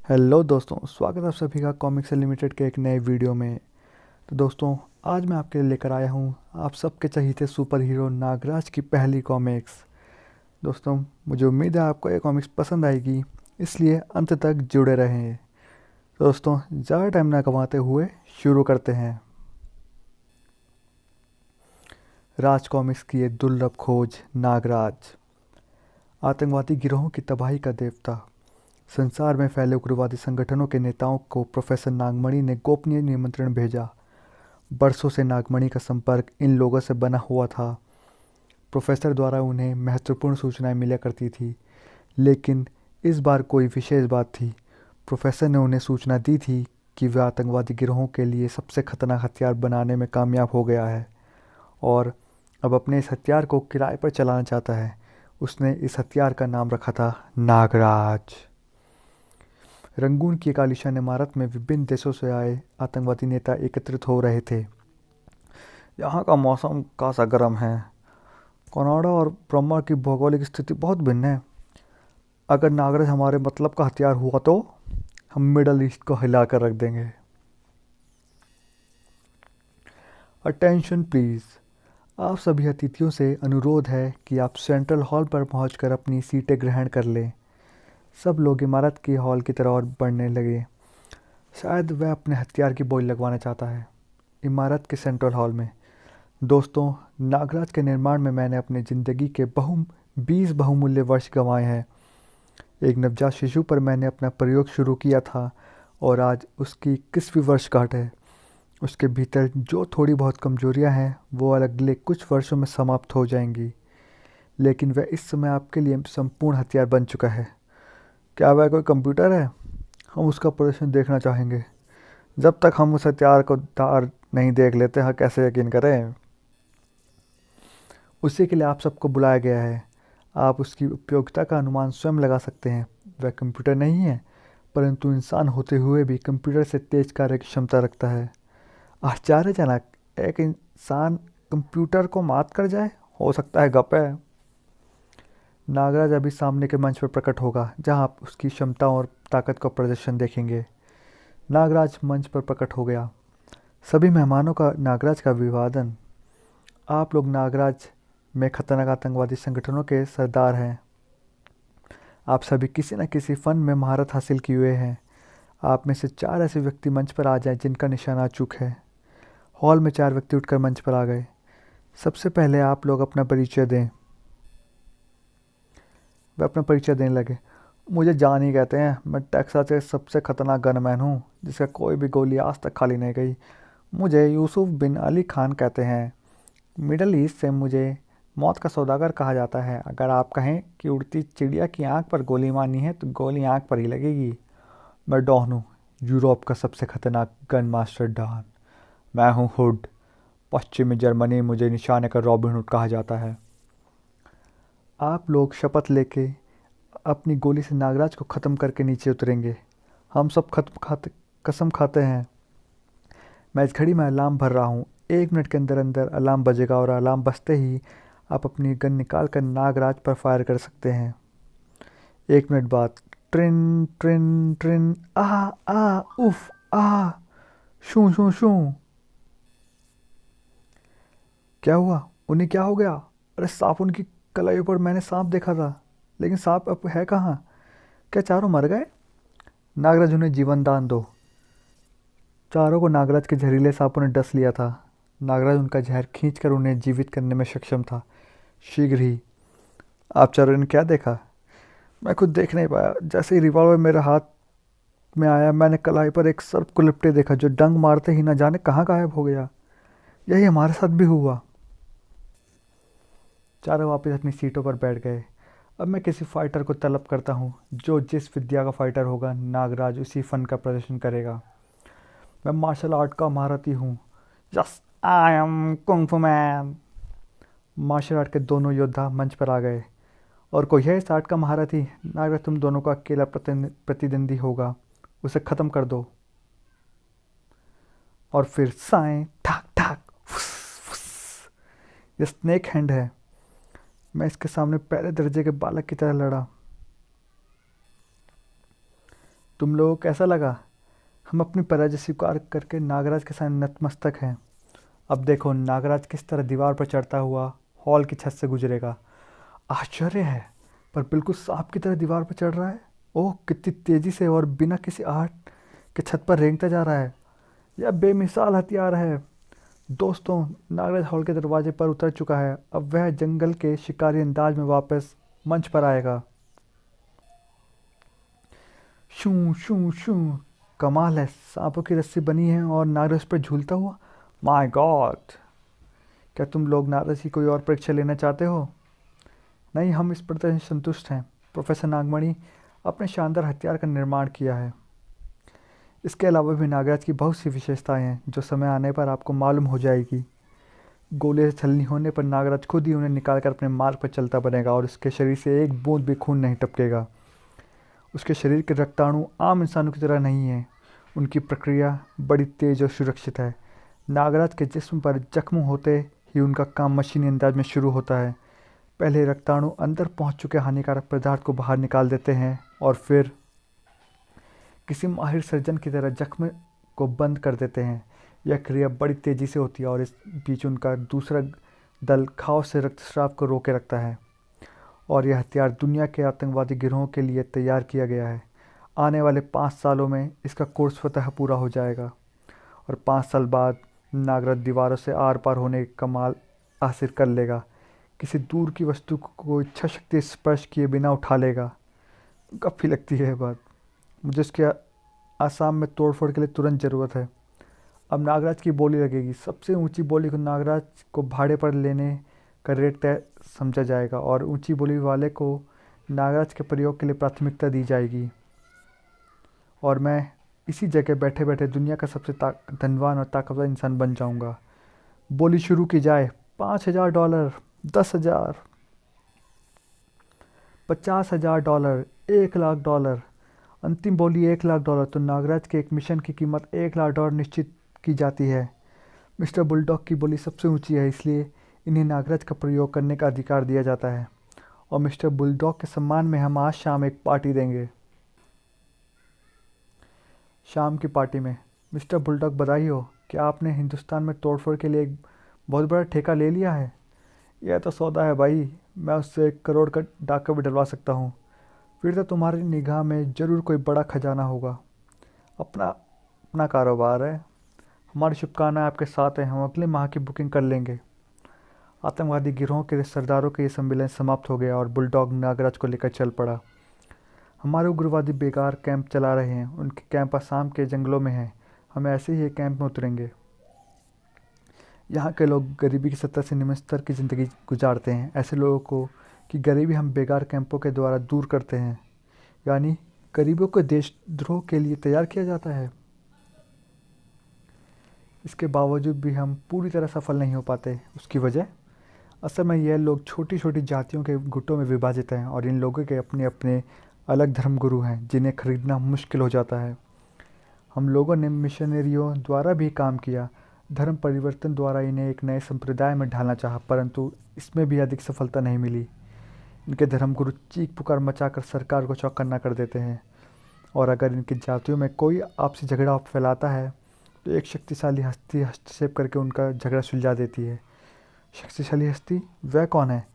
Hello दोस्तों, स्वागत है आप सभी का कॉमिक्स लिमिटेड के एक नए वीडियो में। तो दोस्तों, आज मैं आपके लिए लेकर आया हूँ आप सबके चहीते सुपर हीरो नागराज की पहली कॉमिक्स। दोस्तों, मुझे उम्मीद है आपको ये कॉमिक्स पसंद आएगी, इसलिए अंत तक जुड़े रहें। तो दोस्तों, ज़्यादा टाइम ना गंवाते हुए शुरू करते हैं। राज कॉमिक्स की ये दुर्लभ खोज नागराज। आतंकवादी गिरोहों की तबाही का देवता। संसार में फैले उग्रवादी संगठनों के नेताओं को प्रोफेसर नागमणि ने गोपनीय निमंत्रण भेजा। बरसों से नागमणि का संपर्क इन लोगों से बना हुआ था। प्रोफेसर द्वारा उन्हें महत्वपूर्ण सूचनाएं मिला करती थी, लेकिन इस बार कोई विशेष बात थी। प्रोफेसर ने उन्हें सूचना दी थी कि वह आतंकवादी गिरोहों के लिए सबसे खतरनाक हथियार बनाने में कामयाब हो गया है और अब अपने इस हथियार को किराए पर चलाना चाहता है। उसने इस हथियार का नाम रखा था नागराज। रंगून की एक आलीशान इमारत में विभिन्न देशों से आए आतंकवादी नेता एकत्रित हो रहे थे। यहाँ का मौसम खासा गर्म है। कनाडा और ब्रह्मा की भौगोलिक स्थिति बहुत भिन्न है। अगर नागराज हमारे मतलब का हथियार हुआ तो हम मिडल ईस्ट को हिला कर रख देंगे। Attention please. आप सभी अतिथियों से अनुरोध है कि आप सेंट्रल हॉल पर पहुंचकर अपनी सीटें ग्रहण कर लें। सब लोग इमारत की हॉल की तरफ और बढ़ने लगे। शायद वह अपने हथियार की बोली लगवाना चाहता है। इमारत के सेंट्रल हॉल में। दोस्तों, नागराज के निर्माण में मैंने अपनी ज़िंदगी के 20 बहुमूल्य वर्ष गंवाए हैं। एक नवजात शिशु पर मैंने अपना प्रयोग शुरू किया था और आज उसकी 21वीं वर्षगांठ है। उसके भीतर जो थोड़ी बहुत कमजोरियां हैं वो अगले कुछ वर्षों में समाप्त हो जाएंगी, लेकिन वह इस समय आपके लिए संपूर्ण हथियार बन चुका है। क्या वह कोई कंप्यूटर है? हम उसका प्रदर्शन देखना चाहेंगे। जब तक हम उस हथियार को धार नहीं देख लेते, हम कैसे यकीन करें? उसी के लिए आप सबको बुलाया गया है। आप उसकी उपयोगिता का अनुमान स्वयं लगा सकते हैं। वह कंप्यूटर नहीं है, परंतु इंसान होते हुए भी कंप्यूटर से तेज कार्य की क्षमता रखता है। आश्चर्यजनक, एक इंसान कंप्यूटर को मात कर जाए। हो सकता है गप है। नागराज अभी सामने के मंच पर प्रकट होगा, जहां आप उसकी क्षमता और ताकत का प्रदर्शन देखेंगे। नागराज मंच पर प्रकट हो गया। सभी मेहमानों का नागराज का अभिवादन। आप लोग नागराज में खतरनाक आतंकवादी संगठनों के सरदार हैं। आप सभी किसी न किसी फन में महारत हासिल किए हुए हैं। आप में से 4 ऐसे व्यक्ति मंच पर आ जाएं जिनका निशाना अचूक है। हॉल में 4 व्यक्ति उठकर मंच पर आ गए। सबसे पहले आप लोग अपना परिचय दें। वे अपना परिचय देने लगे। मुझे जान ही कहते हैं। मैं टेक्सास के सबसे खतरनाक गनमैन हूँ, जिसका कोई भी गोली आज तक खाली नहीं गई। मुझे यूसुफ बिन अली खान कहते हैं। मिडल ईस्ट से मुझे मौत का सौदागर कहा जाता है। अगर आप कहें कि उड़ती चिड़िया की आंख पर गोली मारनी है तो गोली आंख पर ही लगेगी। मैं डॉन हूँ, यूरोप का सबसे खतरनाक गन मास्टर डॉन। मैं हूँ हुड। पश्चिमी जर्मनी में मुझे निशाने का रॉबिन हुड कहा जाता है। आप लोग शपथ लेके अपनी गोली से नागराज को ख़त्म करके नीचे उतरेंगे। हम सब कसम खाते हैं। मैं इस घड़ी में अलार्म भर रहा हूँ। 1 मिनट के अंदर अंदर अलार्म बजेगा और अलार्म बजते ही आप अपनी गन निकाल कर नागराज पर फायर कर सकते हैं। 1 मिनट बाद ट्रिन ट्रिन ट्रिन, आ आ उफ आ, शू शू शू। क्या हुआ? उन्हें क्या हो गया? अरे सांप! उनकी कलाई पर मैंने सांप देखा था, लेकिन सांप अब है कहाँ? क्या चारों मर गए? नागराज, उन्हें जीवन दान दो। चारों को नागराज के जहरीले सांपों ने डस लिया था। नागराज उनका जहर खींचकर उन्हें जीवित करने में सक्षम था। शीघ्र ही। आप चारों ने क्या देखा? मैं कुछ देख नहीं पाया। जैसे ही रिवॉल्वर मेरे हाथ में आया, मैंने कलाई पर एक सर्प को लिपटे देखा, जो डंग मारते ही न जाने कहाँ गायब हो गया। यही हमारे साथ भी हुआ। चारों वापस अपनी सीटों पर बैठ गए। अब मैं किसी फाइटर को तलब करता हूँ। जो जिस विद्या का फाइटर होगा, नागराज उसी फन का प्रदर्शन करेगा। मैं मार्शल आर्ट का महारथी हूँ। यस, आई एम कुंग फू मैन। मार्शल आर्ट के दोनों योद्धा मंच पर आ गए। और कोई है इस आर्ट का महारथी? नागराज तुम दोनों का अकेला प्रतिद्वंदी होगा। उसे ख़त्म कर दो। और फिर साएं ठाक ठाक फुस फुस। ये स्नेक हैंड है। मैं इसके सामने पहले दर्जे के बालक की तरह लड़ा। तुम लोगों को कैसा लगा? हम अपनी पराजय स्वीकार करके नागराज के सामने नतमस्तक हैं। अब देखो नागराज किस तरह दीवार पर चढ़ता हुआ हॉल की छत से गुजरेगा। आश्चर्य है, पर बिल्कुल सांप की तरह दीवार पर चढ़ रहा है। ओह, कितनी तेजी से और बिना किसी आहट के छत पर रेंगता जा रहा है। यह बेमिसाल हथियार है। दोस्तों, नागराज हॉल के दरवाजे पर उतर चुका है। अब वह जंगल के शिकारी अंदाज में वापस मंच पर आएगा। शू शू शू। कमाल है, सांपों की रस्सी बनी है और नागराज पर झूलता हुआ। My God! क्या तुम लोग नागराज की कोई और परीक्षा लेना चाहते हो? नहीं, हम इस प्रदर्शन से संतुष्ट हैं। प्रोफेसर नागमणि अपने शानदार हथियार का निर्माण किया है। इसके अलावा भी नागराज की बहुत सी विशेषताएं हैं जो समय आने पर आपको मालूम हो जाएगी। गोले से छलनी होने पर नागराज खुद ही उन्हें निकालकर अपने मार्ग पर चलता बनेगा और उसके शरीर से एक बूंद भी खून नहीं टपकेगा। उसके शरीर के रक्ताणु आम इंसानों की तरह नहीं है। उनकी प्रक्रिया बड़ी तेज और सुरक्षित है। नागराज के जिस्म पर जख्म होते ही उनका काम मशीनी अंदाज में शुरू होता है। पहले रक्ताणु अंदर पहुंच चुके हानिकारक पदार्थ को बाहर निकाल देते हैं और फिर किसी माहिर सर्जन की तरह जख्म को बंद कर देते हैं। यह क्रिया बड़ी तेज़ी से होती है और इस बीच उनका दूसरा दल घाव से रक्तस्राव को रोके रखता है। और यह हथियार दुनिया के आतंकवादी गिरोहों के लिए तैयार किया गया है। आने वाले 5 सालों में इसका कोर्स स्वतः पूरा हो जाएगा और 5 साल बाद नागराज दीवारों से आर पार होने का कमाल हासिल कर लेगा। किसी दूर की वस्तु को इच्छा शक्ति स्पर्श किए बिना उठा लेगा। काफ़ी लगती है बात। मुझे इसके आसाम में तोड़फोड़ के लिए तुरंत ज़रूरत है। अब नागराज की बोली लगेगी। सबसे ऊंची बोली को नागराज को भाड़े पर लेने का रेट तय समझा जाएगा और ऊंची बोली वाले को नागराज के प्रयोग के लिए प्राथमिकता दी जाएगी। और मैं इसी जगह बैठे बैठे दुनिया का सबसे धनवान और ताकतवर इंसान बन जाऊंगा। बोली शुरू की जाए। $5,000, $10,000, $50,000, $1,00,000। अंतिम बोली $1,00,000। तो नागराज के एक मिशन की कीमत $1,00,000 निश्चित की जाती है। मिस्टर बुलडॉग की बोली सबसे ऊंची है, इसलिए इन्हें नागराज का प्रयोग करने का अधिकार दिया जाता है। और मिस्टर बुलडॉग के सम्मान में हम आज शाम एक पार्टी देंगे। शाम की पार्टी में मिस्टर बुलडॉग बधाई हो। क्या आपने हिंदुस्तान में तोड़फोड़ के लिए एक बहुत बड़ा ठेका ले लिया है? यह तो सौदा है भाई। मैं उससे 1 करोड़ का डाका भी डलवा सकता हूँ। फिर तो तुम्हारी निगाह में ज़रूर कोई बड़ा खजाना होगा। अपना अपना कारोबार है। हमारी शुभकामनाएं आपके साथ हैं। हम अगले माह की बुकिंग कर लेंगे। आतंकवादी गिरोह के सरदारों का ये सम्मेलन समाप्त हो गया और बुलडॉग नागराज को लेकर चल पड़ा। हमारे उग्रवादी बेकार कैंप चला रहे हैं। उनके कैंप असम के जंगलों में हैं। हम ऐसे ही एक कैंप में उतरेंगे। यहाँ के लोग गरीबी की सतह से निम्न स्तर की ज़िंदगी गुजारते हैं। ऐसे लोगों को कि गरीबी हम बेकार कैंपों के द्वारा दूर करते हैं। यानी गरीबों को देशद्रोह के लिए तैयार किया जाता है। इसके बावजूद भी हम पूरी तरह सफल नहीं हो पाते। उसकी वजह असल में यह लोग छोटी छोटी जातियों के गुटों में विभाजित हैं और इन लोगों के अपने अपने अलग धर्मगुरु हैं जिन्हें खरीदना मुश्किल हो जाता है। हम लोगों ने मिशनरियों द्वारा भी काम किया। धर्म परिवर्तन द्वारा इन्हें एक नए संप्रदाय में ढालना चाहा, परंतु इसमें भी अधिक सफलता नहीं मिली। इनके धर्मगुरु चीख पुकार मचाकर सरकार को चौकन्ना कर देते हैं और अगर इनकी जातियों में कोई आपसी झगड़ा फैलाता है तो एक शक्तिशाली हस्ती हस्तक्षेप करके उनका झगड़ा सुलझा देती है। शक्तिशाली हस्ती वह कौन है?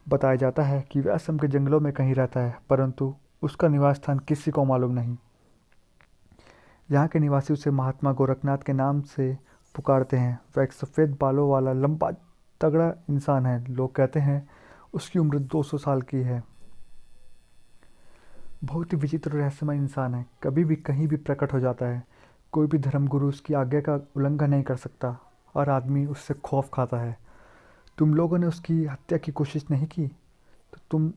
बताया जाता है कि वह असम के जंगलों में कहीं रहता है, परंतु उसका निवास स्थान किसी को मालूम नहीं। यहाँ के निवासी उसे महात्मा गोरखनाथ के नाम से पुकारते हैं। वह एक सफ़ेद बालों वाला लंबा तगड़ा इंसान है। लोग कहते हैं उसकी उम्र 200 साल की है। बहुत ही विचित्र रहस्यमय इंसान है। कभी भी कहीं भी प्रकट हो जाता है। कोई भी धर्मगुरु उसकी आज्ञा का उल्लंघन नहीं कर सकता। हर आदमी उससे खौफ खाता है। तुम लोगों ने उसकी हत्या की कोशिश नहीं की तो तुम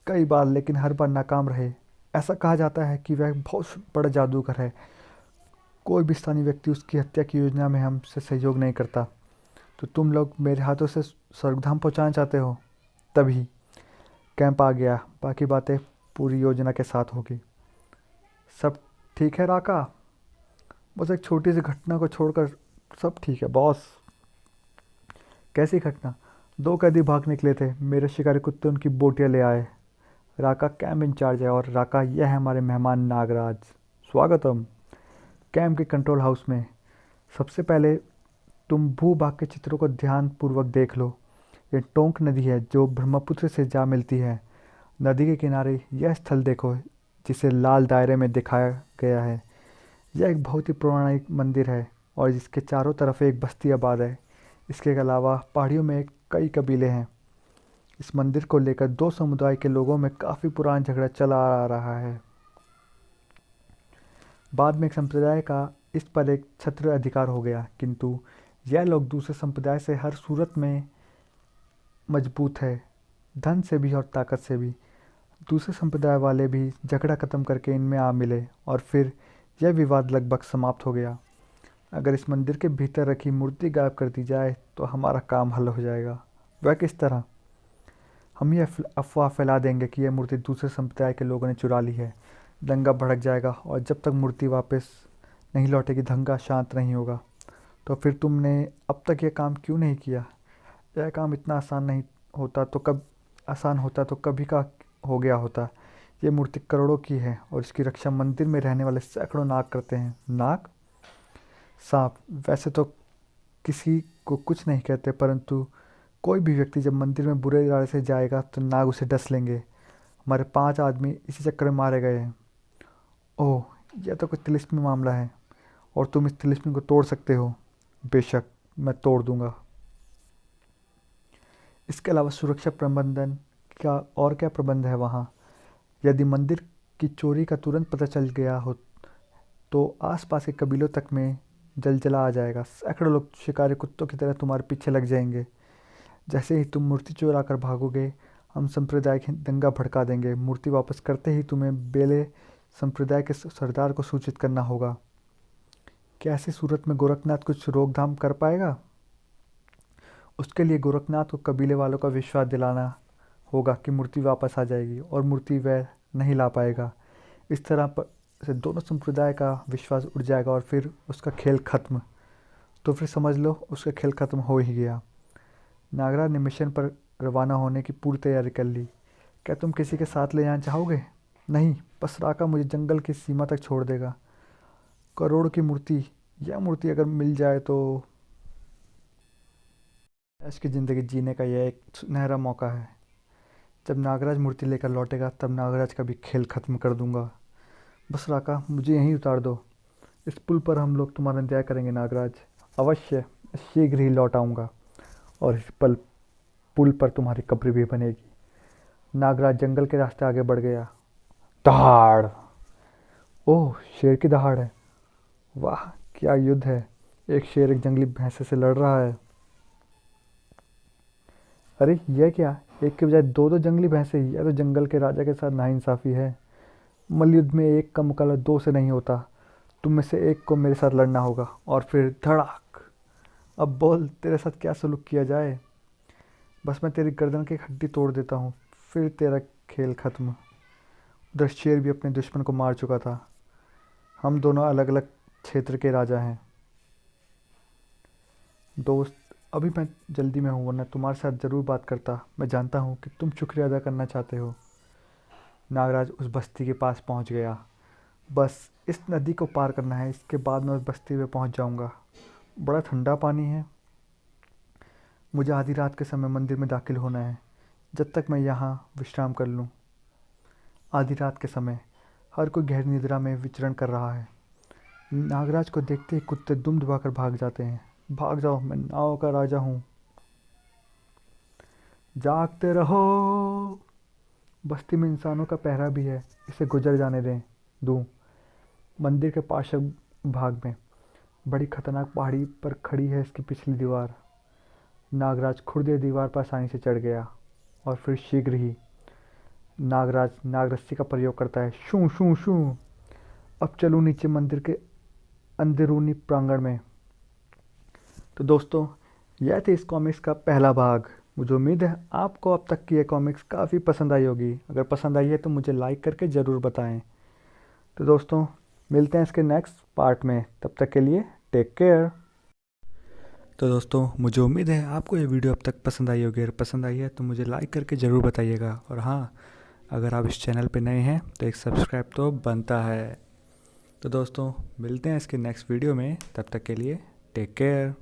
कई बार, लेकिन हर बार नाकाम रहे। ऐसा कहा जाता है कि वह बहुत बड़ा जादूगर है। कोई भी स्थानीय व्यक्ति उसकी हत्या की योजना में हमसे सहयोग नहीं करता। तो तुम लोग मेरे हाथों से स्वर्गधाम पहुंचाना चाहते हो? तभी कैंप आ गया। बाकी बातें पूरी योजना के साथ होगी। सब ठीक है राका? बस एक छोटी सी घटना को छोड़कर सब ठीक है बॉस। कैसी घटना? 2 कैदी भाग निकले थे। मेरे शिकारी कुत्ते उनकी बोटियां ले आए। राका कैंप इंचार्ज है और राका यह है हमारे मेहमान नागराज। स्वागतम। कैंप के कंट्रोल हाउस में सबसे पहले तुम भूभाग के चित्रों को ध्यानपूर्वक देख लो। ये टोंक नदी है जो ब्रह्मपुत्र से जा मिलती है। नदी के किनारे यह स्थल देखो जिसे लाल दायरे में दिखाया गया है। यह एक बहुत ही पौराणिक मंदिर है और इसके चारों तरफ एक बस्ती आबाद है। इसके अलावा पहाड़ियों में कई कबीले हैं। इस मंदिर को लेकर दो समुदाय के लोगों में काफ़ी पुराना झगड़ा चला आ रहा है। बाद में एक संप्रदाय का इस पर एक छत्र अधिकार हो गया, किंतु यह लोग दूसरे संप्रदाय से हर सूरत में मजबूत है, धन से भी और ताकत से भी। दूसरे संप्रदाय वाले भी झगड़ा ख़त्म करके इनमें आ मिले और फिर यह विवाद लगभग समाप्त हो गया। अगर इस मंदिर के भीतर रखी मूर्ति गायब कर दी जाए तो हमारा काम हल हो जाएगा। वह किस तरह? हम ये अफवाह फैला देंगे कि यह मूर्ति दूसरे संप्रदाय के लोगों ने चुरा ली है। दंगा भड़क जाएगा और जब तक मूर्ति वापस नहीं लौटेगी दंगा शांत नहीं होगा। तो फिर तुमने अब तक यह काम क्यों नहीं किया? यह काम इतना आसान होता तो कभी का हो गया होता। ये मूर्ति करोड़ों की है और इसकी रक्षा मंदिर में रहने वाले सैकड़ों नाग करते हैं। नाग? सांप वैसे तो किसी को कुछ नहीं कहते, परंतु कोई भी व्यक्ति जब मंदिर में बुरे इरादे से जाएगा तो नाग उसे डस लेंगे। हमारे 5 आदमी इसी चक्कर में मारे गए हैं। ओह, यह तो कुछ तिलिस्मी मामला है और तुम इस तिलिस्मी को तोड़ सकते हो। बेशक, मैं तोड़ दूंगा। इसके अलावा सुरक्षा प्रबंधन का और क्या प्रबंध है वहाँ? यदि मंदिर की चोरी का तुरंत पता चल गया हो तो आसपास के कबीलों तक में जलजला आ जाएगा। सैकड़ों लोग शिकारी कुत्तों की तरह तुम्हारे पीछे लग जाएंगे। जैसे ही तुम मूर्ति चुरा कर भागोगे हम संप्रदाय की दंगा भड़का देंगे। मूर्ति वापस करते ही तुम्हें बेले संप्रदाय के सरदार को सूचित करना होगा। क्या ऐसी सूरत में गोरखनाथ कुछ रोकथाम कर पाएगा? उसके लिए गोरखनाथ को कबीले वालों का विश्वास दिलाना होगा कि मूर्ति वापस आ जाएगी और मूर्ति वह नहीं ला पाएगा। इस तरह पर से दोनों संप्रदाय का विश्वास उड़ जाएगा और फिर उसका खेल खत्म। तो फिर समझ लो उसका खेल खत्म हो ही गया। नागराज ने मिशन पर रवाना होने की पूरी तैयारी कर ली। क्या तुम किसी के साथ ले जाना चाहोगे? नहीं, बस राका मुझे जंगल की सीमा तक छोड़ देगा। करोड़ की मूर्ति, यह मूर्ति अगर मिल जाए तो ऐश की ज़िंदगी जीने का यह एक सुनहरा मौका है। जब नागराज मूर्ति लेकर लौटेगा तब नागराज का भी खेल ख़त्म कर दूंगा। बस राका, मुझे यहीं उतार दो। इस पुल पर हम लोग तुम्हारा इंतजार करेंगे नागराज। अवश्य, शीघ्र ही लौट आऊँगा और इस पुल पर तुम्हारी कब्र भी बनेगी। नागराज जंगल के रास्ते आगे बढ़ गया। दहाड़! ओह, शेर की दहाड़ है। वाह, क्या युद्ध है! एक शेर एक जंगली भैंसे से लड़ रहा है। अरे यह क्या, एक के बजाय दो जंगली भैंसे? यह तो जंगल के राजा के साथ नाइंसाफ़ी है। मल्लयुद्ध में एक का मुकाबला 2 से नहीं होता। तुम में से एक को मेरे साथ लड़ना होगा। और फिर धड़ाक! अब बोल, तेरे साथ क्या सलूक किया जाए? बस मैं तेरी गर्दन की हड्डी तोड़ देता हूँ, फिर तेरा खेल खत्म। उधर शेर भी अपने दुश्मन को मार चुका था। हम दोनों अलग अलग क्षेत्र के राजा हैं। दोस्त, अभी मैं जल्दी में हूँ, वरना तुम्हारे साथ ज़रूर बात करता। मैं जानता हूँ कि तुम शुक्रिया अदा करना चाहते हो। नागराज उस बस्ती के पास पहुँच गया। बस इस नदी को पार करना है, इसके बाद मैं उस बस्ती में पहुँच जाऊँगा। बड़ा ठंडा पानी है। मुझे आधी रात के समय मंदिर में दाखिल होना है, जब तक मैं यहाँ विश्राम कर लूँ। आधी रात के समय हर कोई गहरी निद्रा में विचरण कर रहा है। नागराज को देखते ही कुत्ते दुम दबाकर भाग जाते हैं। भाग जाओ, मैं नाव का राजा हूँ। जागते रहो। बस्ती में इंसानों का पहरा भी है, इसे गुजर जाने दूँ। मंदिर के पार्श्व भाग में बड़ी खतरनाक पहाड़ी पर खड़ी है इसकी पिछली दीवार। नागराज खुर्दे दीवार पर आसानी से चढ़ गया और फिर शीघ्र ही नागराज नागरस्सी का प्रयोग करता है। शू शू शू। अब चलूँ नीचे मंदिर के अंदरूनी प्रांगण में। तो दोस्तों, यह थी इस कॉमिक्स का पहला भाग। मुझे उम्मीद है आपको अब तक की ये कॉमिक्स काफ़ी पसंद आई होगी। अगर पसंद आई है तो मुझे लाइक करके ज़रूर बताएं। तो दोस्तों, मिलते हैं इसके नेक्स्ट पार्ट में। तब तक के लिए टेक केयर। तो दोस्तों, मुझे उम्मीद है आपको ये वीडियो अब तक पसंद आई होगी। अगर पसंद आई है तो मुझे लाइक करके ज़रूर बताइएगा। और हाँ, अगर आप इस चैनल पे नए हैं तो एक सब्सक्राइब तो बनता है। तो दोस्तों मिलते हैं इसके नेक्स्ट वीडियो में, तब तक के लिए टेक केयर।